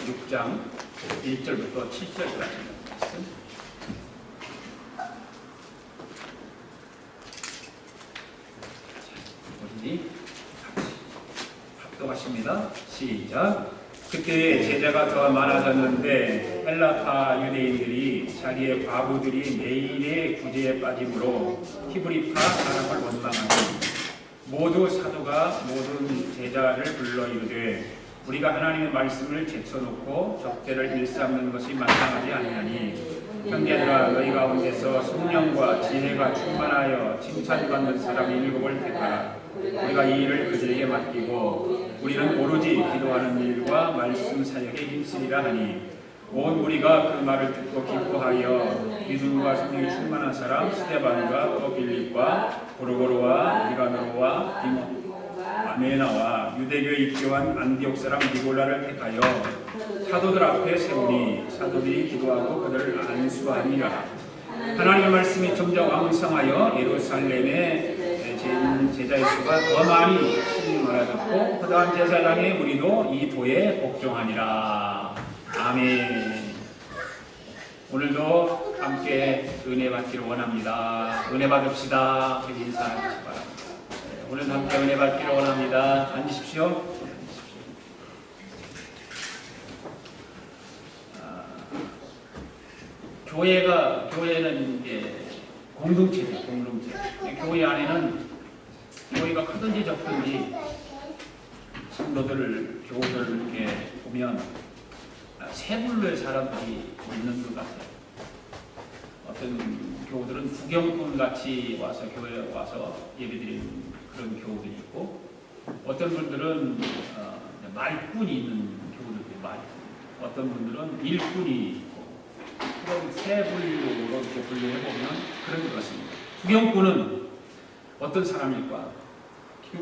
6장 1절부터 7절까지 말씀. 우리 같이 합독하십니다. 시작. 그때 제자가 더 많아졌는데 헬라파 유대인들이 자기의 과부들이 매일의 구제에 빠짐으로 히브리파 사람을 원망하니 모두 사도가 모든 제자를 불러 이르되 우리가 하나님의 말씀을 제쳐놓고 적대를 일삼는 것이 마땅하지 아니하니 형제들아 너희 가운데서 성령과 지혜가 충만하여 칭찬받는 사람 7을 택하라. 우리가 이 일을 그들에게 맡기고 우리는 오로지 기도하는 일과 말씀 사역에 힘쓰리라 하니 온 우리가 그 말을 듣고 기뻐하여 믿음과 성령이 충만한 사람 스데반과 또 빌립과 고르고로와 니가노로와 아메나와 유대교에 입교한 안디옥 사람 니골라를 택하여 사도들 앞에 세우니 사도들이 기도하고 그들을 안수하니라. 하나님의 말씀이 점점 왕성하여 예루살렘에 제자의 수가 더 많이 많아졌고 그다음 제사장에 우리도 이 도에 복종하니라. 아멘. 오늘도 함께 은혜 받기를 원합니다. 은혜 받읍시다. 인사하시기 바랍니다. 오늘도 함께 은혜 받기를 원합니다. 앉으십시오. 교회는 이제 공동체죠. 공동체. 교회 안에는 교회가 크든지 적든지 성도들, 교우들 이렇게 보면 세 분류의 사람들이 있는 것 같아요. 어떤 교우들은 구경꾼 같이 와서 교회에 와서 예배드리는 그런 교우들이 있고, 어떤 분들은 말꾼이 있는 교우들이 말꾼, 어떤 분들은 일꾼이 있고, 그런 세 분류로 이렇게 분류해 보면 그런 것 같습니다. 구경꾼은 어떤 사람일까?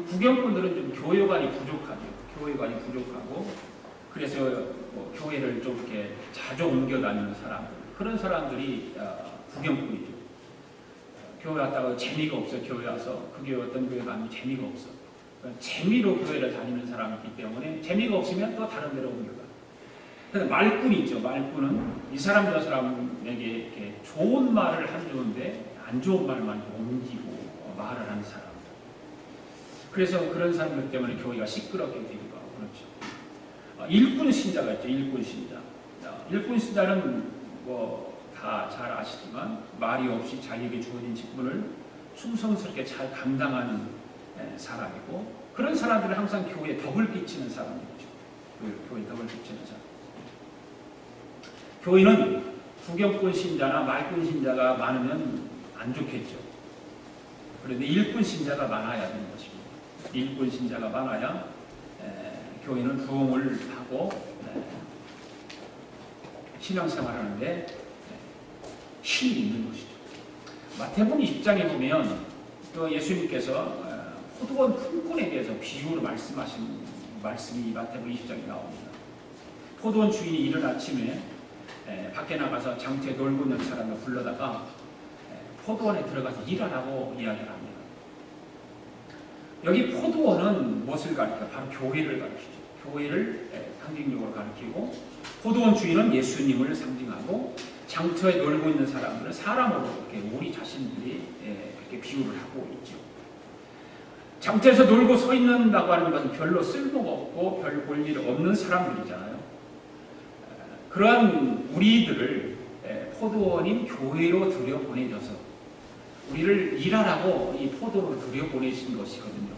구경꾼들은 좀 교회관이 부족하죠. 교회관이 부족하고, 그래서 교회를 좀 이렇게 자주 옮겨 다니는 사람들, 그런 사람들이 구경꾼이죠. 교회 왔다가 재미가 없어. 교회 와서 그 교회 어떤 교회 가면 재미가 없어. 그러니까 재미로 교회를 다니는 사람이기 때문에 재미가 없으면 또 다른 데로 옮겨가. 근데 말꾼이 있죠. 말꾼은 이 사람 저 사람에게 이렇게 좋은 말을 하면 좋은데 안 좋은 말만 옮기고 말을 하는 사람. 그래서 그런 사람들 때문에 교회가 시끄럽게 되기도 하고 그렇죠. 일꾼 신자가 있죠. 일꾼 신자. 일꾼 신자는 뭐 다 잘 아시지만 말이 없이 자기에게 주어진 직분을 충성스럽게 잘 감당하는 사람이고, 그런 사람들은 항상 교회에 덕을 끼치는 사람이죠. 교회에 덕을 끼치는 사람. 교회는 구경꾼 신자나 말꾼 신자가 많으면 안 좋겠죠. 그런데 일꾼 신자가 많아야 되는 것입니다. 일꾼 신자가 많아야 교회는 부흥을 하고 신앙생활하는데 힘이 있는 것이죠. 마태복음 20장에 보면 또 예수님께서 포도원 품꾼에 대해서 비유로 말씀하신 말씀이 마태복음 20장에 나옵니다. 포도원 주인이 이른 아침에 밖에 나가서 장터에 놀고 있는 사람을 불러다가 포도원에 들어가서 일하라고 이야기를 합니다. 여기 포도원은 무엇을 가리켜? 바로 교회를 가리키죠. 교회를 상징적으로 가리키고, 포도원 주인은 예수님을 상징하고, 장터에 놀고 있는 사람들은 사람으로 이렇게 우리 자신들이 그렇게 비유를 하고 있죠. 장터에서 놀고 서 있는다고 하는 것은 별로 쓸모가 없고 별 볼 일 없는 사람들이잖아요. 그러한 우리들을 포도원인 교회로 들여보내줘서 우리를 일하라고 이 포도로 들여보내신 것이거든요.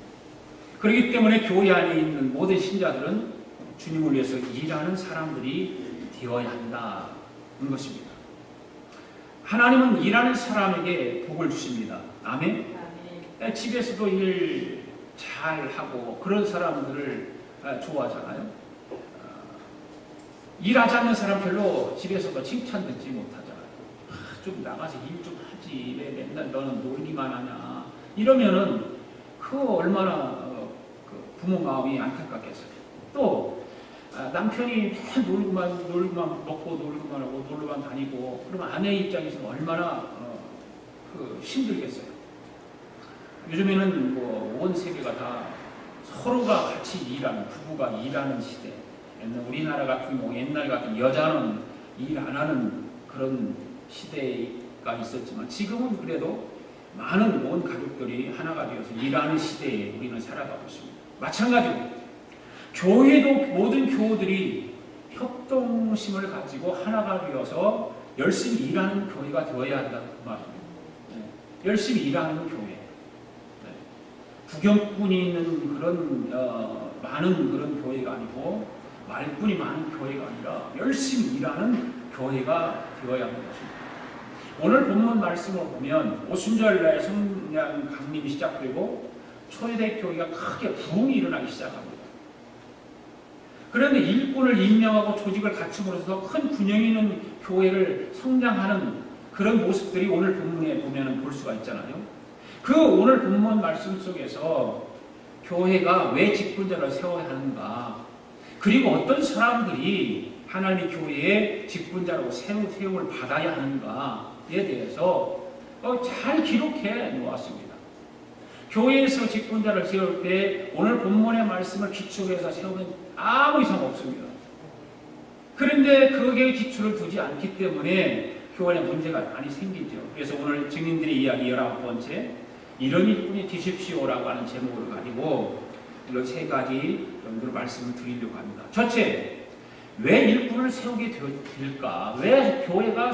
그렇기 때문에 교회 안에 있는 모든 신자들은 주님을 위해서 일하는 사람들이 되어야 한다는 것입니다. 하나님은 일하는 사람에게 복을 주십니다. 아멘? 집에서도 일 잘하고 그런 사람들을 좋아하잖아요. 일하지 않는 사람 별로 집에서도 칭찬 듣지 못하잖아요. 좀 나가서 일 좀 하지, 왜 맨날 너는 놀기만 하냐, 이러면은 그 얼마나 부모 마음이 안타깝겠어요. 또 남편이 놀고만 먹고 놀고만 하고 놀러만 다니고 그러면 아내 입장에서는 얼마나 힘들겠어요. 요즘에는 뭐 온 세계가 다 서로가 같이 일하는, 부부가 일하는 시대, 우리나라 같은 경우 옛날 같은 여자는 일 안 하는 그런 시대가 있었지만 지금은 그래도 많은 온 가족들이 하나가 되어서 일하는 시대에 우리는 살아가고 있습니다. 마찬가지로 교회도 모든 교우들이 협동심을 가지고 하나가 되어서 열심히 일하는 교회가 되어야 한다는 말입니다. 열심히 일하는 교회. 구경꾼이 있는 그런 많은 그런 교회가 아니고 말꾼이 많은 교회가 아니라 열심히 일하는 교회가 되어야 하는 것입니다. 오늘 본문 말씀을 보면 오순절날 성령 강림이 시작되고 초대교회가 크게 부흥이 일어나기 시작합니다. 그런데 일꾼을 임명하고 조직을 갖춤으로써 큰 균형 있는 교회를 성장하는 그런 모습들이 오늘 본문에 보면 볼 수가 있잖아요. 그 오늘 본문 말씀 속에서 교회가 왜 직분자를 세워야 하는가, 그리고 어떤 사람들이 하나님의 교회의 직분자로 세움을 받아야 하는가에 대해서 잘 기록해 놓았습니다. 교회에서 직분자를 세울 때 오늘 본문의 말씀을 기초해서 세우면 아무 이상 없습니다. 그런데 거기에 기초를 두지 않기 때문에 교회 문제가 많이 생기죠. 그래서 오늘 증인들의 이야기 19번째, 이런 일꾼이 되십시오라고 하는 제목을 가지고 이런 세 가지 정도로 말씀을 드리려고 합니다. 첫째, 왜 일꾼을 세우게 되었을까? 왜 교회가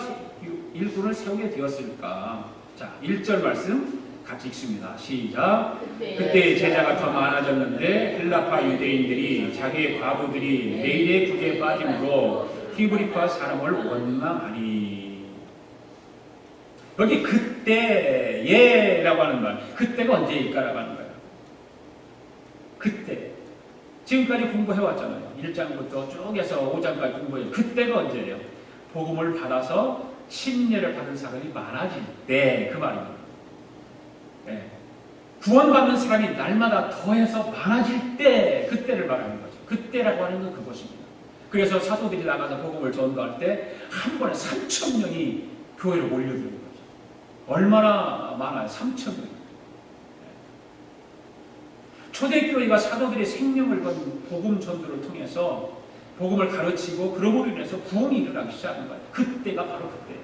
일꾼을 세우게 되었을까? 자, 1절 말씀 같이 읽습니다. 시작. 그때 제자가 더 많아졌는데 헬라파 유대인들이 자기의 과부들이 매일의 구제에 빠짐으로 히브리파 사람을 원망하니. 여기 그때예라고 하는 말, 그때가 언제일까라고 하는 거예요. 그때. 지금까지 공부해왔잖아요. 1장부터 쭉 해서 5장까지 공부해요. 그때가 언제예요? 복음을 받아서 침례를 받은 사람이 많아질 때, 그 말입니다. 네. 구원받는 사람이 날마다 더해서 많아질 때, 그때를 말하는 거죠. 그때라고 하는 건 그것입니다. 그래서 사도들이 나가서 복음을 전도할 때 한 번에 3,000명이 교회로 몰려드는 거죠. 얼마나 많아요? 3,000명. 초대교회가 사도들의 생명을 건 복음 전도를 통해서 복음을 가르치고 그러므로 인해서 부흥이 일어나기 시작한 거예요. 그때가 바로 그때예요.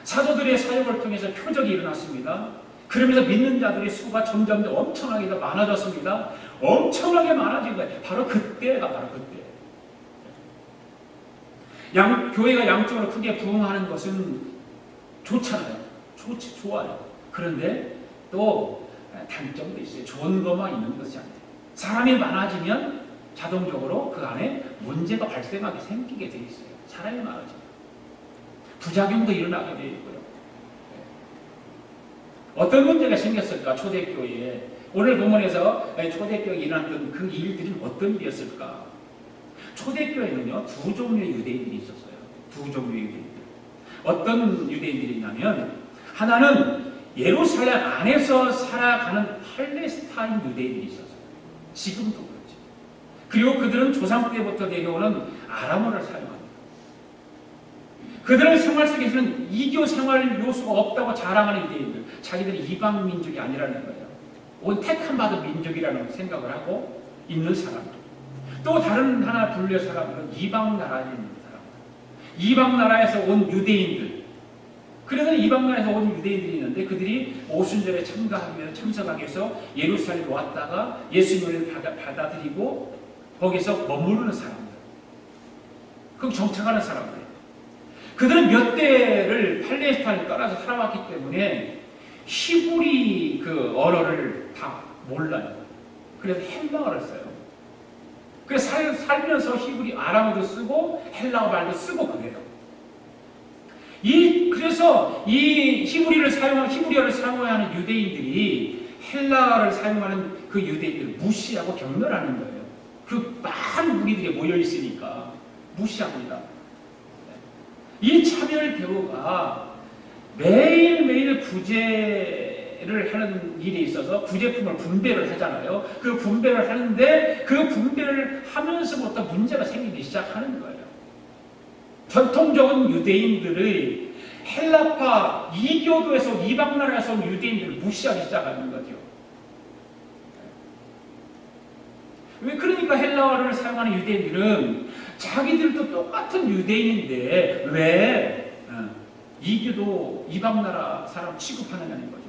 사도들의 사역을 통해서 표적이 일어났습니다. 그러면서 믿는 자들의 수가 점점 더 엄청나게 더 많아졌습니다. 엄청나게 많아진 거예요. 바로 그때가 바로 그때예요. 교회가 양쪽으로 크게 부흥하는 것은 좋잖아요. 좋아요. 그런데 또 단점도 있어요. 좋은 것만 있는 것이 아니에요. 사람이 많아지면 자동적으로 그 안에 문제가 발생하게 생기게 돼 있어요. 사람이 많아지면. 부작용도 일어나게 되어 있고요. 어떤 문제가 생겼을까? 초대교회에. 오늘 본문에서 초대교회에 일어났던 그 일들이 어떤 일이었을까? 초대교회는요, 두 종류의 유대인들이 있었어요. 두 종류의 유대인들. 어떤 유대인들이 있냐면, 하나는 예루살렘 안에서 살아가는 팔레스타인 유대인들이 있었어요. 지금도 그렇죠. 그리고 그들은 조상 때부터 내려오는 아람어를 사용합니다. 그들의 생활 속에서는 이교 생활 요소가 없다고 자랑하는 유대인들, 자기들이 이방 민족이 아니라는 거예요. 온 택함받은 민족이라는 생각을 하고 있는 사람들. 또 다른 하나 분류의 사람들은 이방 나라에 있는 사람들. 이방 나라에서 온 유대인들. 그래서 이방 나라에서 온 유대인들이 있는데 그들이 오순절에 참석하기 위해서 예루살렘에 왔다가 예수님을 받아들이고 거기서 머무르는 사람들. 그럼 정착하는 사람들. 그들은 몇 대를 팔레스타인에 떠나서 살아왔기 때문에 히브리 그 언어를 다 몰라요. 그래서 헬라어를 써요. 그래서 살면서 히브리 아람어도 쓰고 헬라어 말도 쓰고 그래요. 그래서 이 히브리어를 사용해야 하는 유대인들이 헬라어를 사용하는 그 유대인들을 무시하고 경멸하는 거예요. 그 많은 무리들이 모여 있으니까 무시합니다. 이 차별 대우가 매일매일 구제를 하는 일에 있어서 구제품을 분배를 하잖아요. 그 분배를 하는데 그 분배를 하면서부터 문제가 생기기 시작하는 거예요. 전통적인 유대인들의 헬라파 이교도에서 이방 나라에서 온 유대인들을 무시하기 시작하는 거죠. 왜 그러니까 헬라어를 사용하는 유대인들은 자기들도 똑같은 유대인인데 왜 이교도 이방 나라 사람 취급하느냐는 거죠.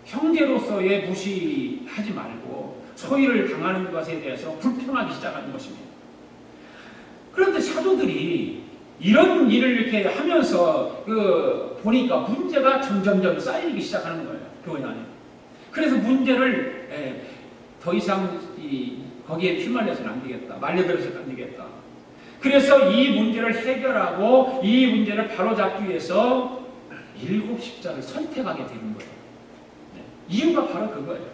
형제로서의 무시하지 말고 소위를 당하는 것에 대해서 불평하기 시작하는 것입니다. 그런데 사도들이 이런 일을 이렇게 하면서 보니까 문제가 점점점 쌓이기 시작하는 거예요. 교회 안에. 그래서 문제를 더 이상 거기에 휘말려서는 안 되겠다. 말려들어서는 안 되겠다. 그래서 이 문제를 해결하고 이 문제를 바로잡기 위해서 7 십자를 선택하게 되는 거예요. 이유가 바로 그거예요.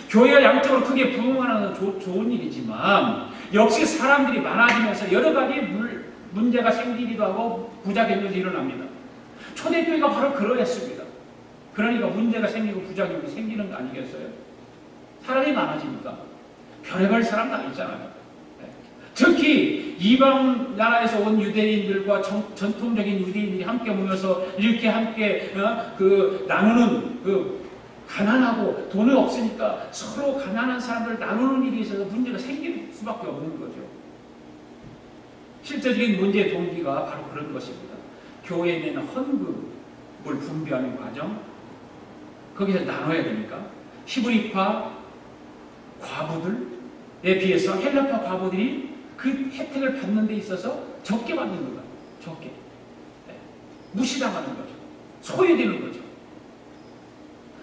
교회가 양적으로 크게 부흥하는 건 좋은 일이지만 역시 사람들이 많아지면서 여러 가지 문제가 생기기도 하고 부작용도 일어납니다. 초대교회가 바로 그러했습니다. 그러니까 문제가 생기고 부작용이 생기는 거 아니겠어요? 사람이 많아지니까 별의별 사람 다 있잖아요. 특히 이방 나라에서 온 유대인들과 전통적인 유대인들이 함께 모여서 이렇게 함께 나누는 가난하고 돈이 없으니까 서로 가난한 사람들 나누는 일이 있어서 문제가 생길 수밖에 없는 거죠. 실제적인 문제의 동기가 바로 그런 것입니다. 교회에 내는 헌금을 분배하는 과정, 거기서 나눠야 되니까 히브리파 과부들에 비해서 헬라파 과부들이 그 혜택을 받는 데 있어서 적게 받는 거예요. 적게. 무시당하는 거죠. 소외되는 거죠.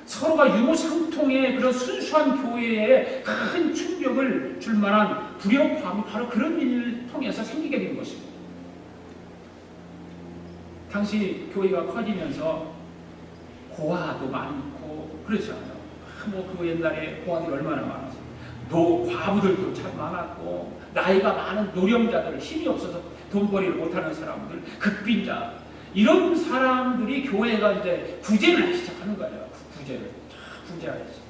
서로가 유무상통의 그런 순수한 교회에 큰 충격을 줄 만한 불협화음이 바로 그런 일을 통해서 생기게 된 것입니다. 당시 교회가 커지면서 고아도 많고 그렇지 않아요. 그 옛날에 고아들이 얼마나 많았어요. 과부들도 참 많았고 나이가 많은 노령자들, 힘이 없어서 돈벌이를 못하는 사람들, 극빈자 이런 사람들이 교회가 이제 구제를 하기 시작하는 거예요. 구제하였어요.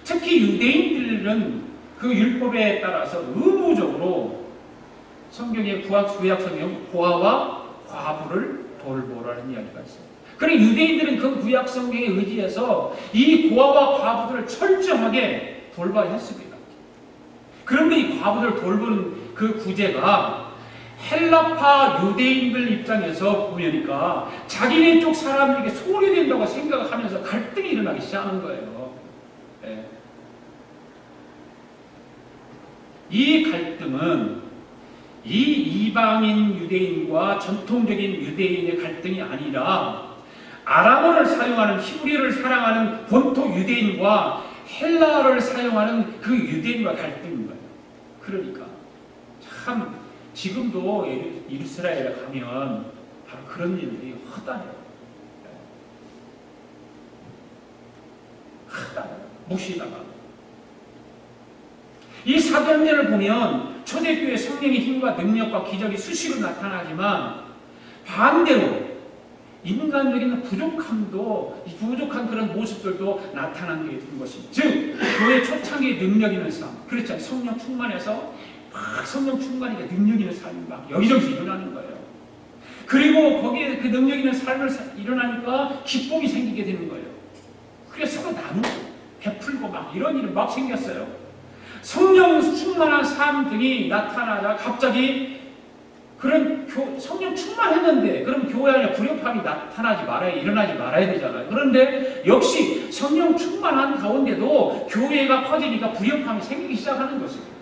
특히 유대인들은 그 율법에 따라서 의무적으로 성경의 구약 성경 고아와 과부를 돌보라는 이야기가 있어요. 그러니까 유대인들은 그 구약 성경에 의지해서 이 고아와 과부들을 철저하게 돌봐야 했습니다. 그런데 이 과부들을 돌보는 그 구제가 헬라파 유대인들 입장에서 보니까 자기네 쪽 사람에게 소외된다고 생각하면서 갈등이 일어나기 시작하는 거예요. 네. 이 갈등은 이 이방인 유대인과 전통적인 유대인의 갈등이 아니라 아람어를 사용하는 히브리어를 사랑하는 본토 유대인과 헬라어를 사용하는 그 유대인과 갈등인 거예요. 그러니까 참 지금도 이스라엘에 가면 바로 그런 일들이 허다해요. 무시다가 이 사도행전을 보면 초대교회 성령의 힘과 능력과 기적이 수시로 나타나지만 반대로 인간적인 부족한 그런 모습들도 나타난 게 된 것입니다. 즉 교회 초창기의 능력 있는 삶, 그렇죠? 성령 충만해서 성령 충만이니까 능력 있는 삶이 막 여기저기서 일어나는 거예요. 그리고 거기에 그 능력 있는 삶을 일어나니까 기쁨이 생기게 되는 거예요. 그래서 서로 나누고 베풀고 막 이런 일이 막 생겼어요. 성령 충만한 삶들이 나타나자 갑자기 그런 성령 충만했는데 그럼 교회 안에 불협화음이 일어나지 말아야 되잖아요. 그런데 역시 성령 충만한 가운데도 교회가 커지니까 불협화음이 생기기 시작하는 것입니다.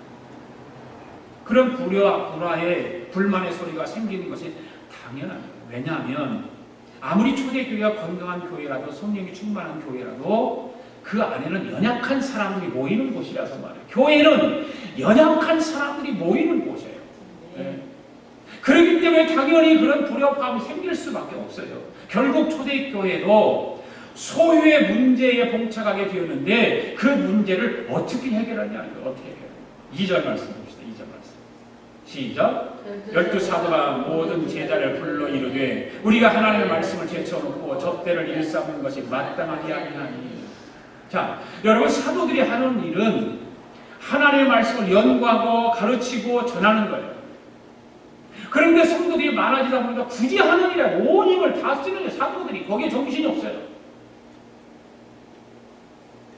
그런 불화의 불만의 소리가 생기는 것이 당연합니다. 왜냐하면 아무리 초대교회가 건강한 교회라도 성령이 충만한 교회라도 그 안에는 연약한 사람들이 모이는 곳이라서 말이에요. 교회는 연약한 사람들이 모이는 곳이에요. 네. 그렇기 때문에 당연히 그런 불협화음이 생길 수밖에 없어요. 결국 초대교회도 소유의 문제에 봉착하게 되었는데 그 문제를 어떻게 해결하냐는 거예요. 어떻게 해결해요? 2절 말씀 봅시다. 2절 말씀. 시작. 12 사도가 모든 제자를 불러 이르되 우리가 하나님의 말씀을 제쳐놓고 접대를 일삼는 것이 마땅하지 아니하니. 자, 여러분 사도들이 하는 일은 하나님의 말씀을 연구하고 가르치고 전하는 거예요. 그런데 성도들이 많아지다 보니까 굳이 하는 일에 온 힘을 다 쓰는 게 사도들이 거기에 정신이 없어요.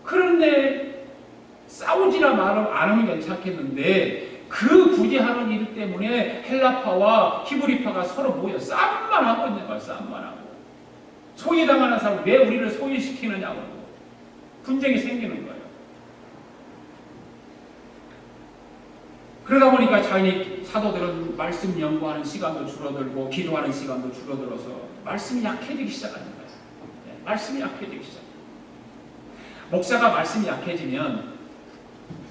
그런데 싸우지나 안 하면 괜찮겠는데 그 굳이 하는 일 때문에 헬라파와 히브리파가 서로 모여 싸움만 하고 있는 거야. 싸움만 하고. 소외당하는 사람 왜 우리를 소외시키느냐고 분쟁이 생기는 거예요. 그러다 보니까 자기 사도들은 말씀 연구하는 시간도 줄어들고 기도하는 시간도 줄어들어서 말씀이 약해지기 시작하는 거예요. 말씀이 약해지기 시작해요. 목사가 말씀이 약해지면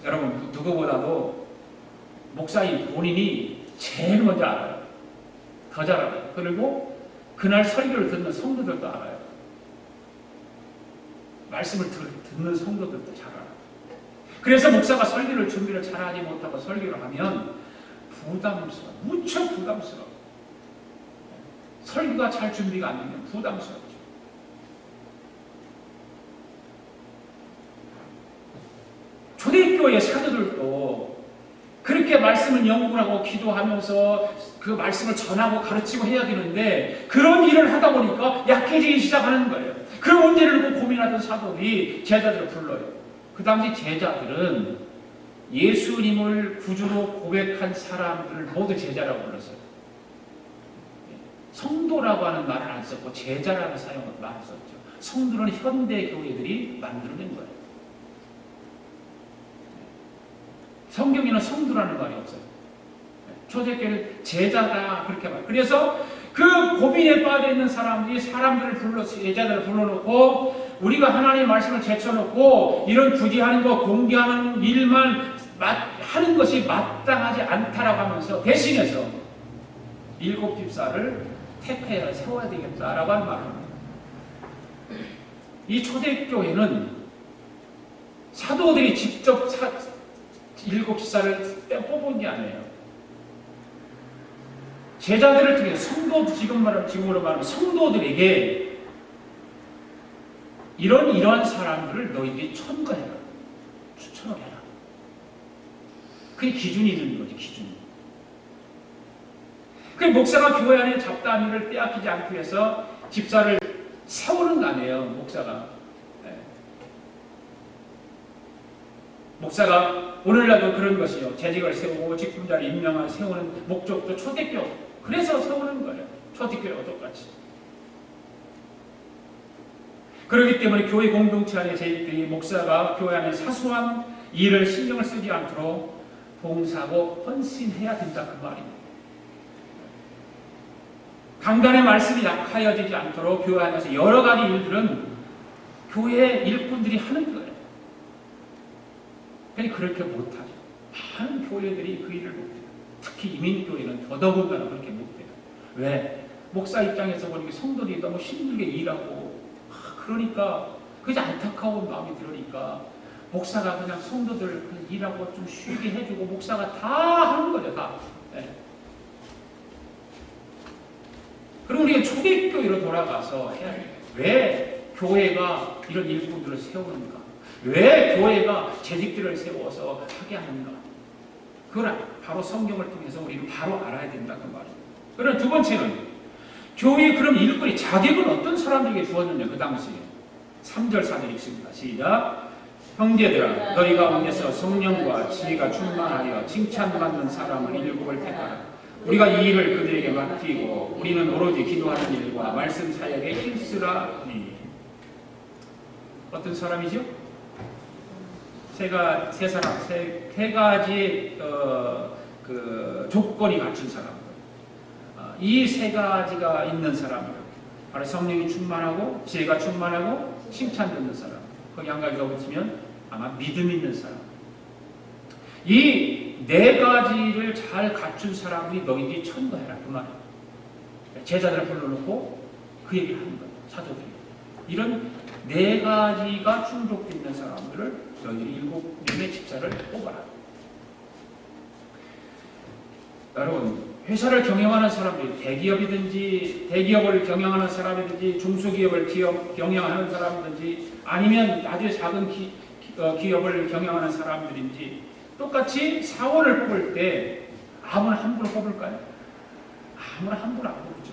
여러분 누구보다도 목사인 본인이 제일 먼저 알아요. 더 잘 알아요. 그리고 그날 설교를 듣는 성도들도 알아요. 말씀을 듣는 성도들도 잘 알아요. 그래서 목사가 설교를 준비를 잘하지 못하고 설교를 하면 부담스러워. 무척 부담스러워. 설교가 잘 준비가 안 되면 부담스럽죠. 초대교회 사도들도 그렇게 말씀을 연구하고 기도하면서 그 말씀을 전하고 가르치고 해야 되는데 그런 일을 하다 보니까 약해지기 시작하는 거예요. 그 문제를 놓고 고민하던 사도들이 제자들을 불러요. 그 당시 제자들은 예수님을 구주로 고백한 사람들을 모두 제자라고 불렀어요. 성도라고 하는 말을 안 썼고 제자라는 말을 썼죠. 성도는 현대 교회들이 만들어낸 거예요. 성경에는 성도라는 말이 없어요. 초대교회는 제자다 그렇게 말해요. 그래서 그 고민에 빠져 있는 사람들을 제자들을 불러놓고 우리가 하나님의 말씀을 제쳐놓고 이런 구제하는 거 공개하는 일만 하는 것이 마땅하지 않다라고 하면서 대신해서 7 집사를 택하여 세워야 되겠다라고 하는 말을 합니다. 이 초대교회는 사도들이 직접 7 집사를 뽑은 게 아니에요. 제자들을 통해 지금으로 말하면 성도들에게 이러한 사람들을 너희들이 천거해라. 추천을 해라. 그게 기준이 있는 거지, 기준이. 그 목사가 교회 안에 잡다한 일을 빼앗기지 않기 위해서 집사를 세우는 거 아니에요, 목사가. 네. 목사가 오늘날도 그런 것이요. 재직을 세우고 직분자를 임명한 세우는 목적도 초대교회. 그래서 세우는 거예요. 초대교회와 똑같이. 그렇기 때문에 교회 공동체 안에 재직들이 목사가 교회 안에 사소한 일을 신경을 쓰지 않도록 봉사하고 헌신해야 된다 그 말입니다. 강단의 말씀이 약하여지지 않도록 교회 안에서 여러 가지 일들은 교회 일꾼들이 하는 거예요. 그러니 그렇게 못하죠. 많은 교회들이 그 일을 못해요. 특히 이민교회는 더더군다나 그렇게 못해요. 왜? 목사 입장에서 보니까 성도들이 너무 힘들게 일하고 그러니까 그게 안타까운 마음이 들으니까 목사가 그냥 성도들 일하고 좀 쉬게 해주고 목사가 다 하는 거죠. 다. 네. 그럼 우리가 초대교회로 돌아가서 해야 돼요. 왜 교회가 이런 일꾼들을 세우는가? 왜 교회가 재직들을 세워서 하게 하는가? 그걸 바로 성경을 통해서 우리는 바로 알아야 된다 그 말이에요. 그럼 두 번째는 교회의 그럼 일꾼이 자격은 어떤 사람들에게 주었느냐 그 당시에 3절 4절 읽습니다. 시작. 형제들아 너희 가운데서 성령과 지혜가 충만하여 칭찬받는 사람을 7을 택하라. 우리가 이 일을 그들에게 맡기고 우리는 오로지 기도하는 일과 말씀 사역에 힘쓰라니. 어떤 사람이죠? 세 가지 그 조건이 갖춘 사람들. 이 세 가지가 있는 사람들. 바로 성령이 충만하고 지혜가 충만하고 칭찬 듣는 사람. 거기 한 가지 더 붙이면 아마 믿음 있는 사람. 이 네 가지를 잘 갖춘 사람이 너희들이 천거해라 그 말이에요. 제자들을 불러놓고 그 얘기를 하는 거예요. 사도들이. 이런 네 가지가 충족되어 있는 사람들을 너희들이 7명의 집사를 뽑아라. 여러분 회사를 경영하는 사람들이 대기업을 경영하는 사람이든지 중소기업을 경영하는 사람이든지 아니면 아주 작은 기업을 경영하는 사람들인지 똑같이 사원을 뽑을 때 아무나 함부로 뽑을까요? 아무나 함부로 안 뽑죠.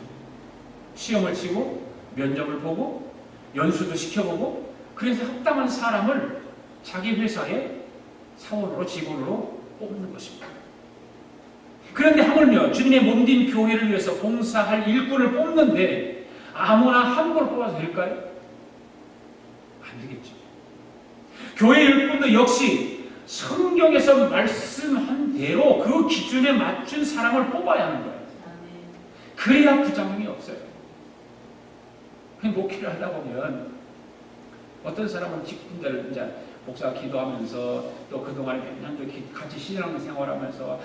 시험을 치고 면접을 보고 연수도 시켜보고 그래서 합당한 사람을 자기 회사에 사원으로 직원으로 뽑는 것입니다. 그런데 하물며 주님의 몸된 교회를 위해서 봉사할 일꾼을 뽑는데 아무나 함부로 뽑아서 될까요? 안 되겠죠. 교회 일꾼도 역시 성경에서 말씀한 대로 그 기준에 맞춘 사람을 뽑아야 하는 거예요. 그래야 부작용이 없어요. 목회를 하다 보면 어떤 사람은 직분자를 이제 목사가 기도하면서 또 그동안에 몇 년도 같이 신앙생활하면서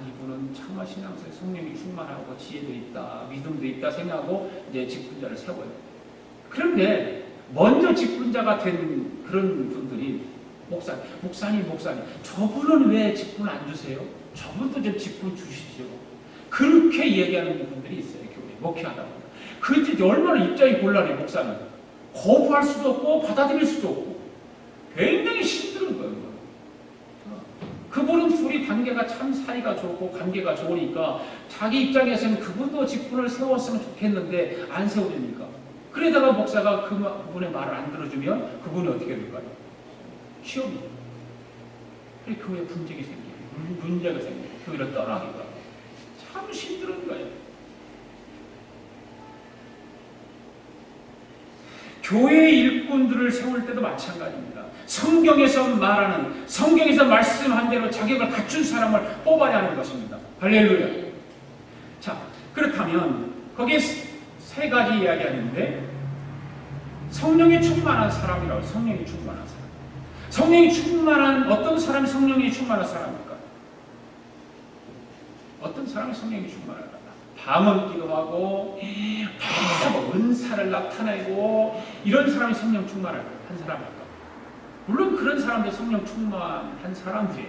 이분은 정말 신앙생활 성령이 충만하고 지혜도 있다, 믿음도 있다 생각하고 이제 직분자를 세워요. 그런데 먼저 직분자가 된 그런 분들이 목사님 저분은 왜 직분 안 주세요? 저분도 좀 직분 주시죠. 그렇게 얘기하는 분들이 있어요. 교회 목회하다 보면. 그때 얼마나 입장이 곤란해. 목사는 거부할 수도 없고 받아들일 수도 없고 굉장히 힘든 거예요. 그분은 둘이 관계가 참 사이가 좋고 관계가 좋으니까 자기 입장에서는 그분도 직분을 세웠으면 좋겠는데 안 세워집니까? 그러다가 목사가 그분의 말을 안 들어주면 그분이 어떻게 될까요? 시험이죠. 그래서 교회에 분쟁이 생기고 문제가 생기고 교회를 떠나기가 참 힘든 거예요. 교회 일꾼들을 세울 때도 마찬가지입니다. 성경에서 말씀한 대로 자격을 갖춘 사람을 뽑아야 하는 것입니다. 할렐루야. 자, 그렇다면 거기에 세 가지 이야기하는데 성령이 충만한 사람이라고. 성령이 충만한 사람. 성령이 충만한 어떤 사람이 성령이 충만한 사람입니까? 어떤 사람이 성령이 충만할까? 밤은 기도하고 은사를 나타내고 이런 사람이 성령 충만한 사람일까? 물론 그런 사람들 성령 충만한 사람들이에요.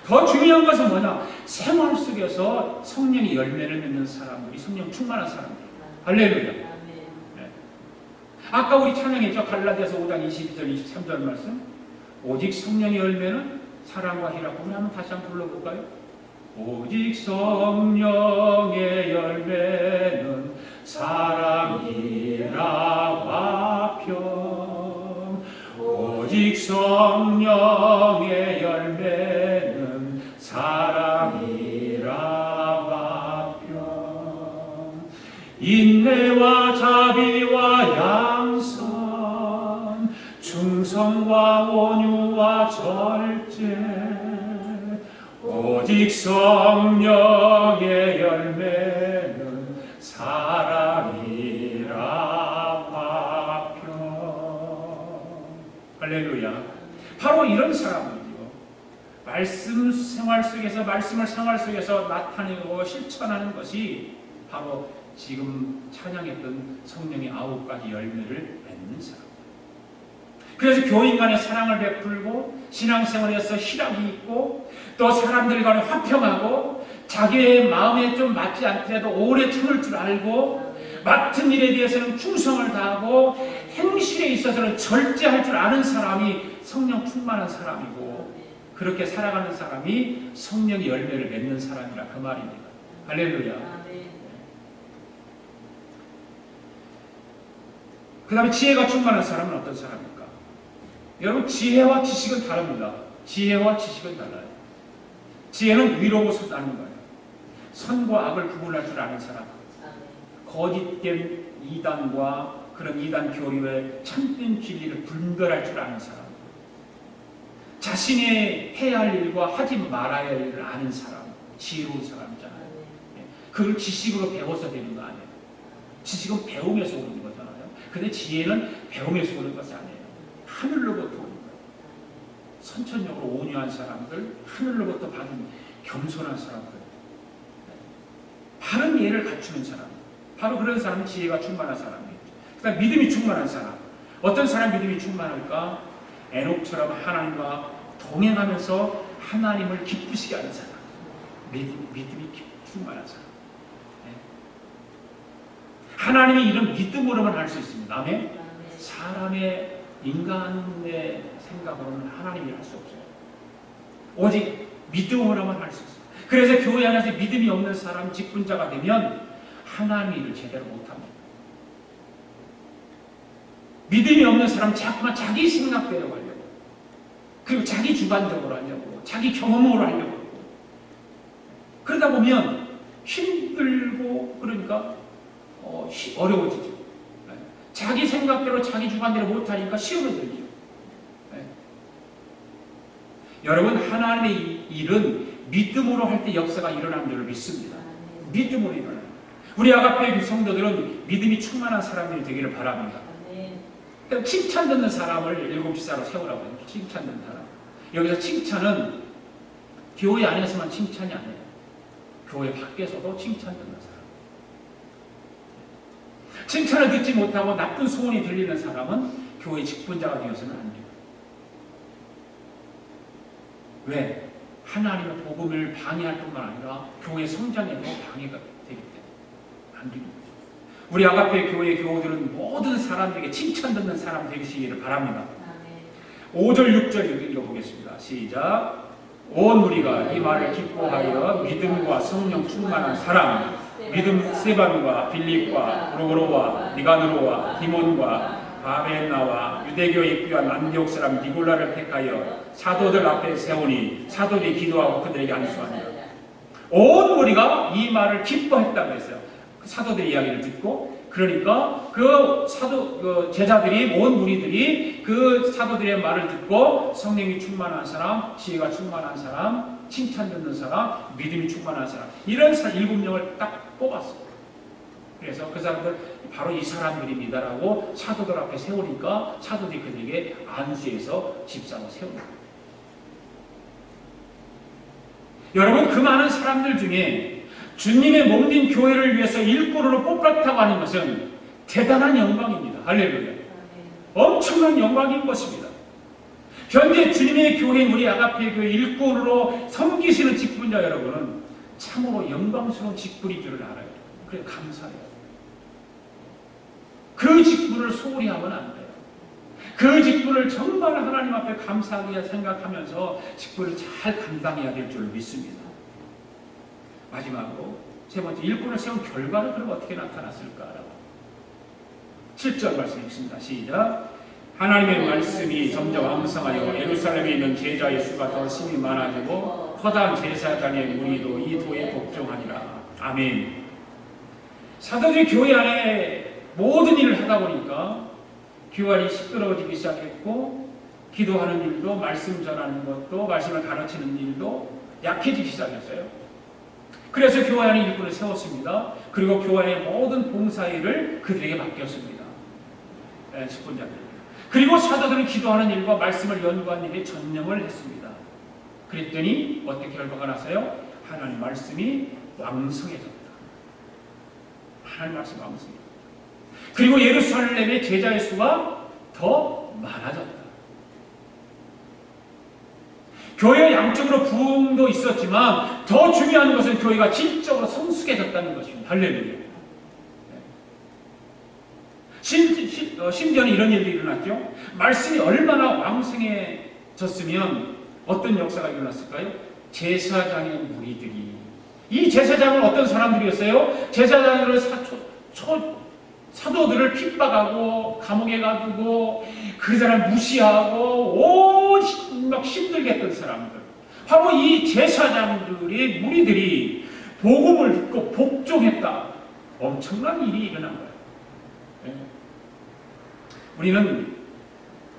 더 중요한 것은 뭐냐? 생활 속에서 성령의 열매를 맺는 사람들이 성령 충만한 사람들이에요. 할렐루야. 네. 아까 우리 찬양했죠? 갈라디아서 5장 22절 23절 말씀. 오직 성령의 열매는 사랑과 희락. 우리 한번 다시 한번 불러볼까요? 오직 성령의 열매는 사랑이라 화평. 오직 성령의 열매는 사랑이라 화평. 인내와 자비와 양선, 충성과 온유와 절제. 오직 성령의 열매는 사랑이라 화평. 할렐루야. 바로 이런 사람들이요. 말씀 생활 속에서 말씀을 생활 속에서 나타내고 실천하는 것이 바로 지금 찬양했던 성령의 9가지 열매를 맺는 사람. 그래서 교인 간에 사랑을 베풀고 신앙생활에서 희락이 있고 또 사람들 간에 화평하고 자기의 마음에 좀 맞지 않더라도 오래 참을 줄 알고 맡은 일에 대해서는 충성을 다하고 행실에 있어서는 절제할 줄 아는 사람이 성령 충만한 사람이고 그렇게 살아가는 사람이 성령의 열매를 맺는 사람이라 그 말입니다. 할렐루야. 그 다음에 지혜가 충만한 사람은 어떤 사람입니까? 여러분 지혜와 지식은 다릅니다. 지혜와 지식은 달라요. 지혜는 위로부터 나는 거예요. 선과 악을 구분할 줄 아는 사람. 거짓된 이단과 그런 이단 교리의 참된 진리를 분별할 줄 아는 사람. 자신이 해야 할 일과 하지 말아야 할 일을 아는 사람. 지혜로운 사람이잖아요. 그걸 지식으로 배워서 되는 거 아니에요. 지식은 배움에서 오는 거잖아요. 근데 지혜는 배움에서 오는 것이 아니에요. 하늘로부터 오는 거예요. 선천적으로 온유한 사람들, 하늘로부터 받은 겸손한 사람들, 바른 예를 갖추는 사람, 바로 그런 사람이 지혜가 충만한 사람이에요. 그다음 믿음이 충만한 사람. 어떤 사람 믿음이 충만할까? 에녹처럼 하나님과 동행하면서 하나님을 기쁘시게 하는 사람. 믿음이 충만한 사람. 하나님이 이런 믿음으로만 할 수 있습니다. 아멘. 사람의 인간의 생각으로는 하나님이 할 수 없어요. 오직 믿음으로만 할 수 있어요. 그래서 교회 안에서 믿음이 없는 사람, 직분자가 되면 하나님의 일을 제대로 못합니다. 믿음이 없는 사람 자꾸만 자기 생각대로 가려고. 그리고 자기 주관적으로 하려고, 자기 경험으로 하려고 하고. 그러다 보면 힘들고, 그러니까 어려워지죠. 자기 생각대로 자기 주관대로 못하니까 시험에 들죠. 여러분, 하나님의 일은 믿음으로 할 때 역사가 일어나는 줄 믿습니다. 믿음으로 일어나요. 우리 아가페 성도들은 믿음이 충만한 사람들이 되기를 바랍니다. 칭찬 듣는 사람을 7시사로 세우라고 해요. 칭찬 듣는 사람. 여기서 칭찬은 교회 안에서만 칭찬이 아니에요. 교회 밖에서도 칭찬 듣는 사람. 칭찬을 듣지 못하고 나쁜 소문이 들리는 사람은 교회 직분자가 되어서는 안 돼요. 왜? 하나님의 복음을 방해할 뿐만 아니라 교회 성장에도 방해가 되기 때문에 안 됩니다. 우리 아가페 교회 교우들은 모든 사람들에게 칭찬 듣는 사람 되시기를 바랍니다. 5절 6절 읽어보겠습니다. 시작. 온 무리가 이 말을 기뻐하여 믿음과 성령 충만한 사람, 믿음 스데반과 빌립과 프로고로와 니가노로와 디몬과 바베나와 유대교에 입교한 안디옥 사람 니골라를 택하여 사도들 앞에 세우니 사도들이 기도하고 그들에게 안수하니라. 온 무리가 이 말을 기뻐했다고 했어요. 사도들의 이야기를 듣고, 그러니까 그 제자들이, 온 무리들이 그 사도들의 말을 듣고 성령이 충만한 사람, 지혜가 충만한 사람, 칭찬 듣는 사람, 믿음이 충만한 사람, 이런 7명을 딱 뽑았어요. 그래서 그 사람들 바로 이 사람들입니다라고 사도들 앞에 세우니까 사도들이 그들에게 안수해서 집사로 세웁니다. 여러분, 그 많은 사람들 중에 주님의 몸된 교회를 위해서 일꾼으로 뽑았다고 하는 것은 대단한 영광입니다. 할렐루야. 엄청난 영광인 것입니다. 현재 주님의 교회인 우리 아가페 교회 일꾼으로 섬기시는 직분자 여러분은 참으로 영광스러운 직분인 줄을 알아요. 그래 감사해요. 그 직분을 소홀히 하면 안 돼요. 그 직분을 정말 하나님 앞에 감사하게 생각하면서 직분을 잘 감당해야 될 줄 믿습니다. 마지막으로 세 번째, 일꾼을 세운 결과는 그럼 어떻게 나타났을까라고 7절 말씀 읽습니다. 시작. 하나님의 말씀이 점점 왕성하여 예루살렘에 있는 제자의 수가 더 심히 많아지고 허다한 제사장의 무리도 이 도에 복종하니라. 아멘. 사도들이 교회 안에 모든 일을 하다 보니까 교회안이 시끄러워지기 시작했고, 기도하는 일도, 말씀 전하는 것도, 말씀을 가르치는 일도 약해지기 시작했어요. 그래서 교회 안에 일꾼을 세웠습니다. 그리고 교회 안의 모든 봉사일을 그들에게 맡겼습니다. 직분자들. 그리고 사도들은 기도하는 일과 말씀을 연구하는 일에 전념을 했습니다. 그랬더니 어떻게 결과가 났어요? 하나님 말씀이 왕성해졌다. 하나님 말씀이 왕성해졌다. 그리고 예루살렘의 제자의 수가 더 많아졌다. 교회 양쪽으로 부흥도 있었지만 더 중요한 것은 교회가 질적으로 성숙해졌다는 것입니다. 할렐루야. 심지어는 이런 일도 일어났죠. 말씀이 얼마나 왕성해졌으면 어떤 역사가 일어났을까요? 제사장의 무리들이, 이 제사장은 어떤 사람들이었어요? 제사장들은 사도들을 핍박하고 감옥에 가두고 그 사람 무시하고 막 힘들게 했던 사람들, 바로 이 제사장들의 무리들이 복음을 듣고 복종했다. 엄청난 일이 일어난 거예요. 우리는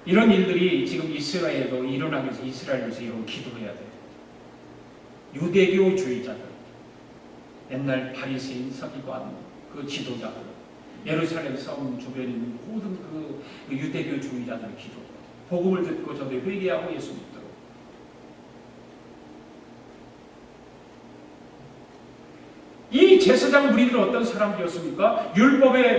이런 일들이 지금 이스라엘에도 일어나기 위해서 이스라엘에서 이런 기도해야 돼요. 유대교주의자들, 옛날 바리새인 서기관 그 지도자들, 예루살렘 성 주변에 있는 모든 그 유대교주의자들의 기도, 복음을 듣고 저도 회개하고 예수 믿도록. 이 제사장 무리들은 어떤 사람들이었습니까?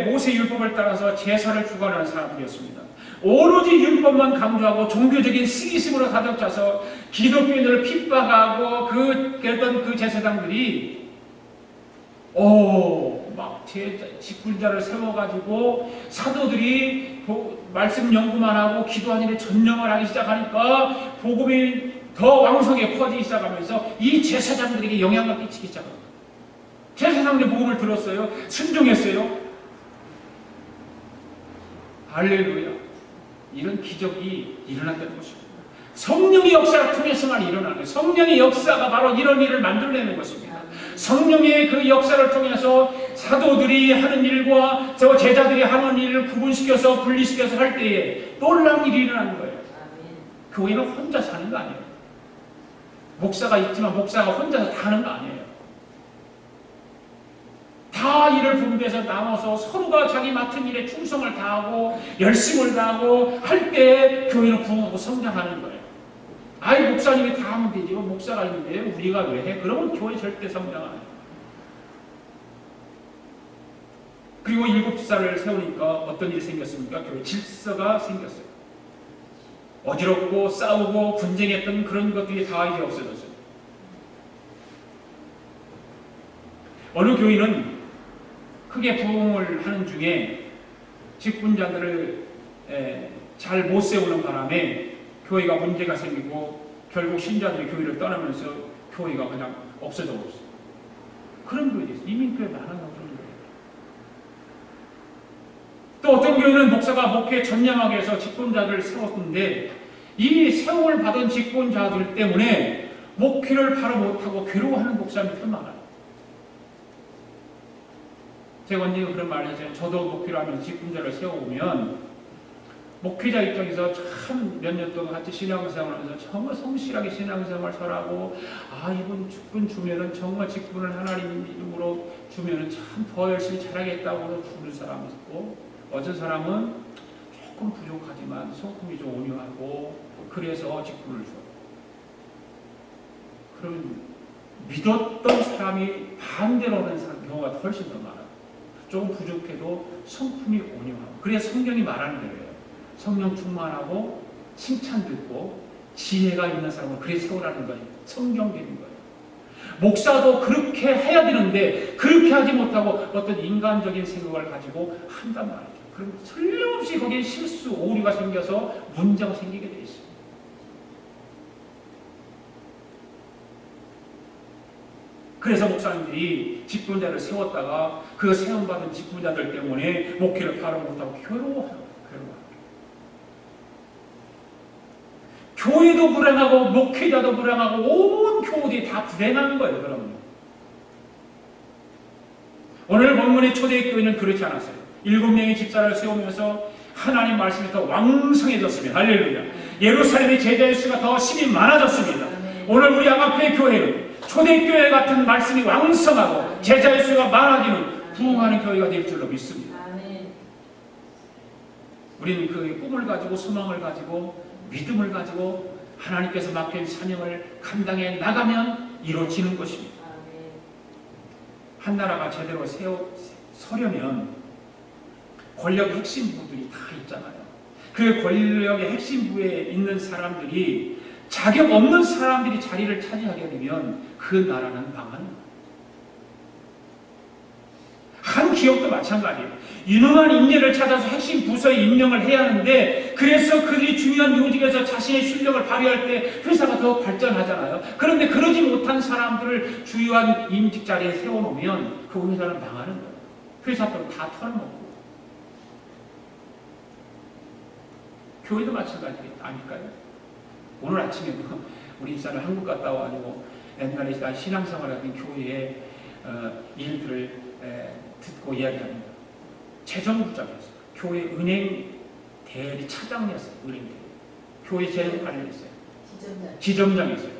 모세 율법을 따라서 제사를 주관하는 사람들이었습니다. 오로지 율법만 강조하고 종교적인 시기심으로 가득 차서 기독교인들을 핍박하고 그랬던 그 제사장들이 막 직분자를 세워가지고 사도들이 말씀 연구만 하고 기도하는 일에 전념을 하기 시작하니까 복음이 더 왕성하게 퍼지기 시작하면서 이 제사장들에게 영향을 끼치기 시작합니다. 제사장들이 복음을 들었어요. 순종했어요. 할렐루야. 이런 기적이 일어났다는 것입니다. 성령의 역사를 통해서만 일어나는 거예요. 성령의 역사가 바로 이런 일을 만들어내는 것입니다. 성령의 그 역사를 통해서 사도들이 하는 일과 저 제자들이 하는 일을 구분시켜서 분리시켜서 할 때에 놀라운 일이 일어나는 거예요. 교회는 혼자 사는 거 아니에요. 목사가 있지만 목사가 혼자서 다 하는 거 아니에요. 다 일을 분배해서 나눠서 서로가 자기 맡은 일에 충성을 다하고 열심을 다하고 할 때 교회는 부흥하고 성장하는 거예요. 아이 목사님이 다 하면 되지. 목사가 있는데 우리가 왜 해? 그러면 교회 절대 성장 안 해요. 그리고 7살을 세우니까 어떤 일이 생겼습니까? 교회 질서가 생겼어요. 어지럽고 싸우고 분쟁했던 그런 것들이 다 이제 없어졌어요. 어느 교회는 크게 부흥을 하는 중에 직분자들을 잘 못 세우는 바람에 교회가 문제가 생기고 결국 신자들이 교회를 떠나면서 교회가 그냥 없어져 버렸어요. 그런 교회도 있어요. 이민교회 많아요. 그런 교회. 또 어떤 교회는 목사가 목회 전념하게 해서 직분자들을 세웠는데 이 세움을 받은 직분자들 때문에 목회를 바로 못하고 괴로워하는 목사님들 많아요. 제가 언제 그런 말을 했어요. 저도 목회를 하면서 직분자를 세워오면 목회자 입장에서 참 몇 년 동안 같이 신앙생활을 하면서 정말 성실하게 신앙생활을 잘하고 이분 직분 주면은 정말 직분을 하나님 이름으로 주면은 참 더 열심히 잘하겠다고 주는 사람이 있고 어떤 사람은 조금 부족하지만 성품이 좀 온유하고 그래서 직분을 줘. 그럼 믿었던 사람이 반대로 하는 경우가 훨씬 더 많아요. 조금 부족해도 성품이 온유하고 그래서 성경이 말하는 대로예요. 성령 충만하고 칭찬 듣고 지혜가 있는 사람을 그래 세우라는 거예요. 성경적인 거예요. 목사도 그렇게 해야 되는데 그렇게 하지 못하고 어떤 인간적인 생각을 가지고 한단 말이죠. 그럼 틀림없이 거기에 실수, 오류가 생겨서 문제가 생기게 돼 있어요. 그래서 목사님들이 직분자를 세웠다가 그 세움받은 직분자들 때문에 목회를 바로 못하고 괴로워해요. 교회도 불행하고 목회자도 불행하고 온 교우들이 다 불행한 거예요. 그러면 오늘 본문의 초대교회는 그렇지 않았어요. 7명의 집사를 세우면서 하나님 말씀이 더 왕성해졌습니다. 할렐루야. 예루살렘의 제자의 수가 더 심히 많아졌습니다. 오늘 우리 아가페 교회는 초대교회 같은 말씀이 왕성하고 제자의 수가 많아지는 부흥하는 교회가 될 줄로 믿습니다. 우리는 그 꿈을 가지고 소망을 가지고 믿음을 가지고 하나님께서 맡긴 사명을 감당해 나가면 이루어지는 것입니다. 한 나라가 제대로 서려면 권력 핵심부들이 다 있잖아요. 그 권력의 핵심부에 있는 사람들이 자격 없는 사람들이 자리를 차지하게 되면 그 나라는 망하는 거예요. 한 기업도 마찬가지예요. 유능한 인재를 찾아서 핵심 부서에 임명을 해야 하는데 그래서 그들이 중요한 요직에서 자신의 실력을 발휘할 때 회사가 더 발전하잖아요. 그런데 그러지 못한 사람들을 주요한 임직 자리에 세워놓으면 그 회사는 망하는 거예요. 회사도 다 털어먹고. 교회도 마찬가지 아닐까요? 오늘 아침에 우리 집사는 한국 갔다 와가지고 옛날에 신앙생활 하던 교회의 일들을 듣고 이야기합니다. 재정부장이었어요. 교회 은행 대리 차장이었어요. 은행 대리. 교회 재정 관리했어요. 지점장이었어요.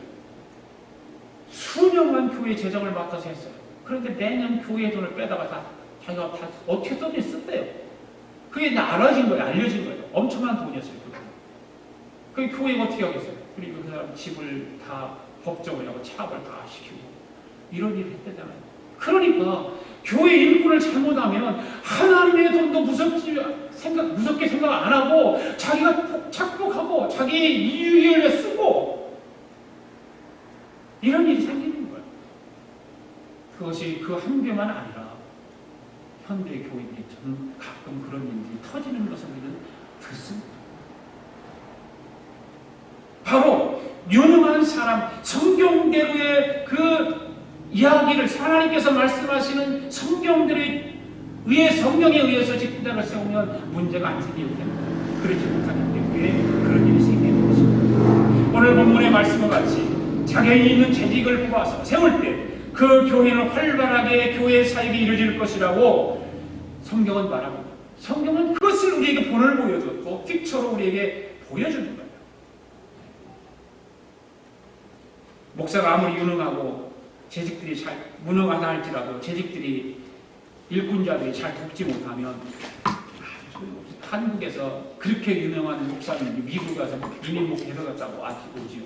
수년간 교회 재정을 맡아서 했어요. 그런데 매년 교회 돈을 빼다가 자기가 다 어떻게 썼는지 썼대요. 그게 알아진 거예요. 알려진 거예요. 엄청난 돈이었어요. 그 교회가 어떻게 하겠어요? 그리고 그 사람 집을 다 법정을 하고 차압을 다 시키고 이런 일을 했대잖아요. 그러니까 교회 일꾼을 잘못하면 하나님의 돈도 무섭게 생각 안 하고 자기가 착복하고 자기의 이유에 의해 쓰고 이런 일이 생기는 거예요. 그것이 그 한 개만 아니라 현대 교회들이 가끔 그런 일들이 터지는 것을 우리는 듣습니다. 바로 유능한 사람, 성경대로의 그 이야기를 하나님께서 말씀하시는 성경들에 의해 성령에 의해서 직분자를 세우면 문제가 안 생기기 때문에 그렇지 못하기 때문에 그런 일이 생기는 것입니다. 오늘 본문의 말씀과 같이 자격이 있는 재직을 뽑아서 세울 때 그 교회는 활발하게 교회 사역이 이루어질 것이라고 성경은 말합니다. 성경은 그것을 우리에게 본을 보여줬고 픽처로 우리에게 보여주는 거예요. 목사가 아무리 유능하고 재직들이 잘 무능하다 할지라도 재직들이 일꾼자들이 잘 돕지 못하면 한국에서 그렇게 유명한 목사님이 미국 가서 이민 목회 들어갔다고 오지요.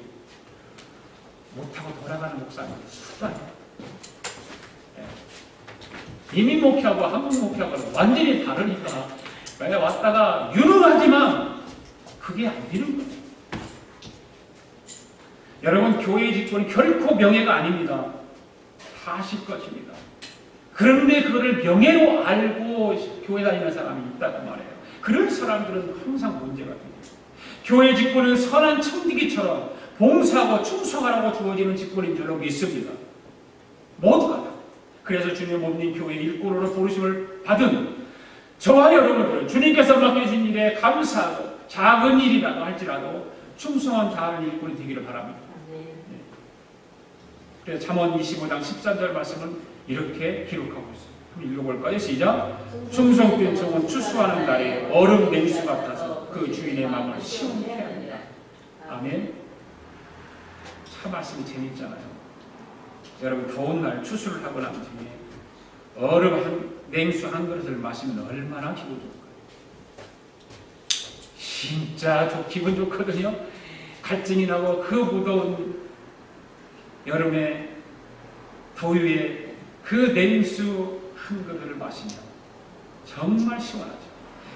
못하고 돌아가는 목사님들 수많아요. 이민 목회하고 한국 목회하고는 완전히 다르니까 왔다가 유능하지만 그게 안 되는 거예요. 여러분, 교회의 직분은 결코 명예가 아닙니다. 하실 것입니다. 그런데 그거를 명예로 알고 교회 다니는 사람이 있다고 말해요. 그런 사람들은 항상 문제가 됩니다. 교회의 직분은 선한 청지기처럼 봉사하고 충성하라고 주어지는 직분인 줄로 믿습니다. 모두가 다. 그래서 주님의 몸인 교회 일꾼으로 부르심을 받은 저와 여러분들은 주님께서 맡겨주신 일에 감사하고 작은 일이라도 할지라도 충성한 다하는 일꾼이 되기를 바랍니다. 네. 그래서 잠언 25장 13절 말씀은 이렇게 기록하고 있어요. 한번 읽어볼까요? 시작. 충성된 종은 추수하는 날에 얼음 냉수 같아서 그 주인의 마음을 시원케 합니다. 아멘. 참 말씀이 재밌잖아요. 여러분, 더운 날 추수를 하고 난 뒤에 냉수 한 그릇을 마시면 얼마나 기분 좋을까요? 진짜 기분 좋거든요. 갈증이 나고 그 무더운 여름에 더위에 그 냉수 한 그릇을 마시면 정말 시원하죠.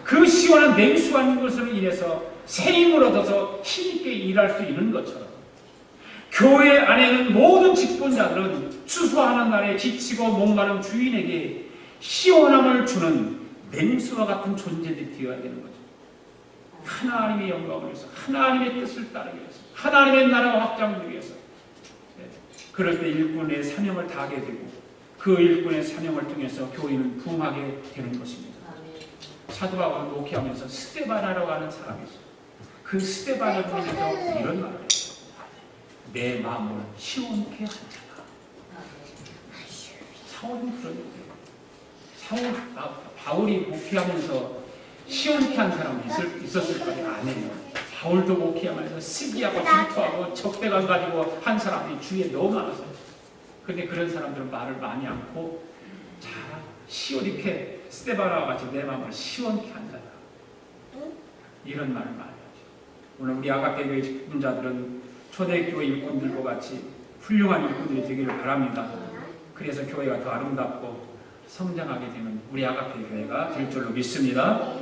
그 시원한 냉수 한 것으로 인해서 새 힘을 얻어서 힘있게 일할 수 있는 것처럼 교회 안에는 모든 직분자들은 추수하는 날에 지치고 목마른 주인에게 시원함을 주는 냉수와 같은 존재들이 되어야 되는 거죠. 하나님의 영광을 위해서, 하나님의 뜻을 따르기 위해서, 하나님의 나라가 확장되기 위해서. 그럴 때 일꾼의 사명을 다하게 되고 그 일꾼의 사명을 통해서 교회는 부흥하게 되는 것입니다. 사도 바울은 목회하면서 스데바나라고 하는 사람이 있어요. 그 스데바나를 통해서 이런 말을 했어요. 내 마음을 시원케 한 자다. 사울은 그런 얘기예요. 바울이 목회하면서 시원케 한 사람이 있었을까요? 아니에요. 바울도 목회하면서 시기하고 질투하고 적대감 가지고 한 사람이 주위에 너무 많았어요. 그런데 그런 사람들은 말을 많이 않고 잘 시원케 스데바나와 같이 내 마음을 시원케 한 자다. 이런 말을 많이 하죠. 오늘 우리 아가페 교회 직분자들은 초대교회 일꾼들과 같이 훌륭한 일꾼들이 되기를 바랍니다. 그래서 교회가 더 아름답고 성장하게 되는 우리 아가페 교회가 될 줄로 믿습니다.